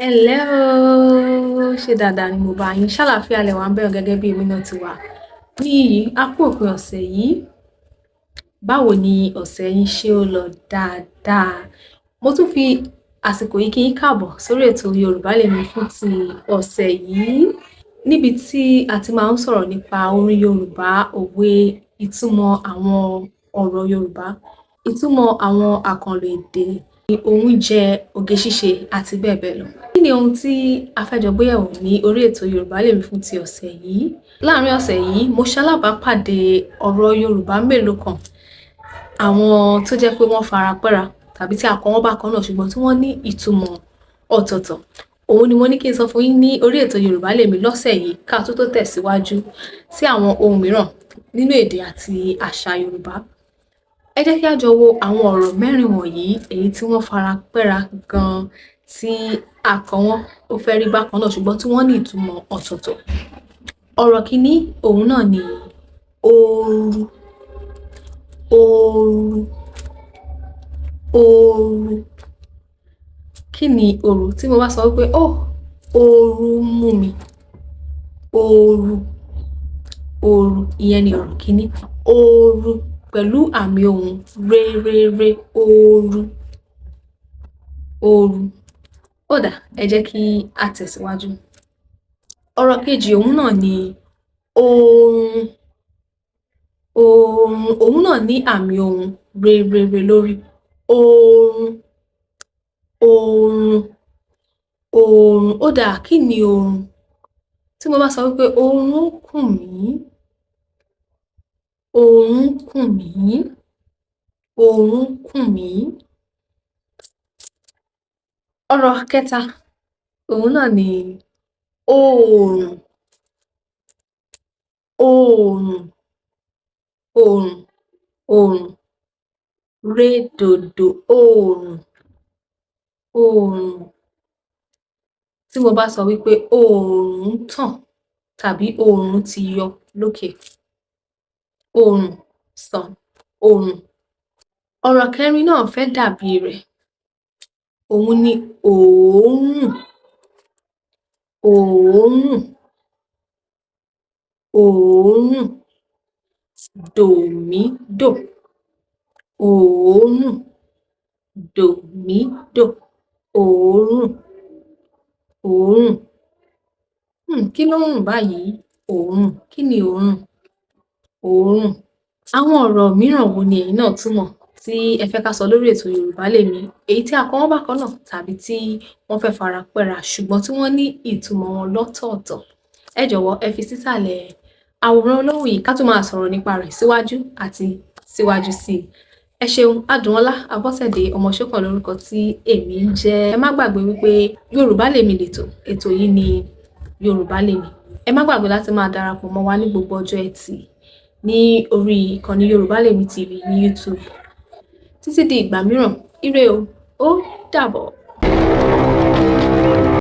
Ẹ̀lẹ́ o, ṣe dáadáa ni mo bá yín, ṣàlàáfíà lẹ wà ń bẹ̀ gẹ́gẹ́ bí èmi náà ti wà. Ní a kú òpin ọ̀sẹ̀ yìí, báwo ni ọ̀sẹ̀ yín ṣé ó lọ dáadáa? Mo tún fi àsìkò yìí kí yín káàbọ̀ sórí ètò Yorùbá L'èmi fún ti ọ̀sẹ̀ yìí, níbi tí a ti máa ń sọ̀rọ̀ nípa orin Yorùbá, òwe, ìtumọ̀ àwọn ọ̀rọ̀ Yorùbá, ìtumọ̀ àwọn àkànlò èdè, oúnjẹ, oge ṣíṣe àti bẹ́ẹ̀ bẹ́ẹ̀ lọ. Kí ni ohun tí a fẹ́ jọ gbéyẹ̀wò ní orí ètò Yorùbá L'èmi fún ti ọ̀sẹ̀ yìí? Láàárín ọ̀sẹ̀ yìí, mo ṣalábàápàdé ọ̀rọ̀ Yorùbá mélòó kan, àwọn tó jẹ́ pé wọ́n fara pẹ́ra tàbí tí a kọ wọ́n bákan náà ṣùgbọ́n tí wọ́n ní ìtumọ̀ ọ̀tọ̀ọ̀tọ̀. Òun ni mo ní kí n sọ fún yín ní orí ètò Yorùbá L'èmi lọ́sẹ̀ yìí ká tó tẹ̀síwájú sí àwọn ohun mìíràn nínú èdè àti àṣà Yorùbá. Ẹ jẹ́ kí a jọ wo àwọn ọ̀rọ̀ mẹ́rin wọ̀nyí èyí tí wọ́n fara pẹ́ra gan-an tí a kọ wọ́n ó fẹ́ rí bákan náà ṣùgbọ́n tí wọ́n ní ìtumọ̀ ọ̀tọ̀ọ̀tọ̀. Ọ̀rọ̀ kìíní òun náà ni ooru, ooru, ooru. Kí ni ooru? Tí mo bá sọ wípé ooru mú mi, ooru, ooru, ìyẹn ni ọ̀rọ̀ kìíní. Ooru pẹ̀lú àmì ohùn re, ooru, ooru. Ó dáa, ẹ jẹ́ kí a tẹ̀síwájú. Ọ̀rọ̀ kejì òun náà ni oorun, oorun, òun náà ní àmì ohùn re lórí. Oorun, oorun, oorun. Ó dáa, kí ni oorun? Tí mo bá sọ wípé oorun kùn mí, oorun kùn mí, oorun kùn mí. Ọ̀rọ̀ kẹta òun náà ni oòrùn, oòrùn, oòrùn, oòrùn, rédòdò, oòrùn, oòrùn. Tí mo bá sọ wípé oòrùn ń tàn tàbí oòrùn ti yọ lókè, oòrùn, sun, oòrùn. Ọ̀rọ̀ kẹrin náà fẹ́ dàbí rẹ̀, òun ni òórùn, òórùn, òórùn, dòmídò, òórùn, dòmídò, òórùn, òórùn. Kí ló ń rùn báyìí? Òórùn. Kí ni òórùn? Òórùn. Àwọn ọ̀rọ̀ mìíràn wo ni ẹ̀yin náà túmọ̀ tí ẹ fẹ́ ká sọ lórí ètò Yorùbá L'èmi, èyí tí a kọ wọ́n bákan náà tàbí tí wọ́n fẹ́ fara pẹ́ra ṣùgbọ́n tí wọ́n ní ìtumọ̀ wọn lọ́tọ̀ọ̀tọ̀? Ẹ jọ̀wọ́ ẹ fi sísàlẹ̀ àwòrán olóhùn yìí ká tún máa sọ̀rọ̀ nípa rẹ̀ síwájú àti síwájú sí i. Ẹ ṣeun. Adùnọlá Abọ́sẹ̀dé Ọmọṣókàn lórúkọ tí èmi ń jẹ́. Ẹ má gbàgbé wípé Yorùbá L'èmi lètò, ètò yìí ni Yorùbá L'èmi. Ẹ má gbàgbé láti máa darapọ̀ mọ́ wa ní gbogbo ọjọ́ Ẹtì ní orí ìkànnì Yorùbá L'èmi TV ní YouTube. Títí di ìgbà mìíràn, ire o, ó dàbọ̀.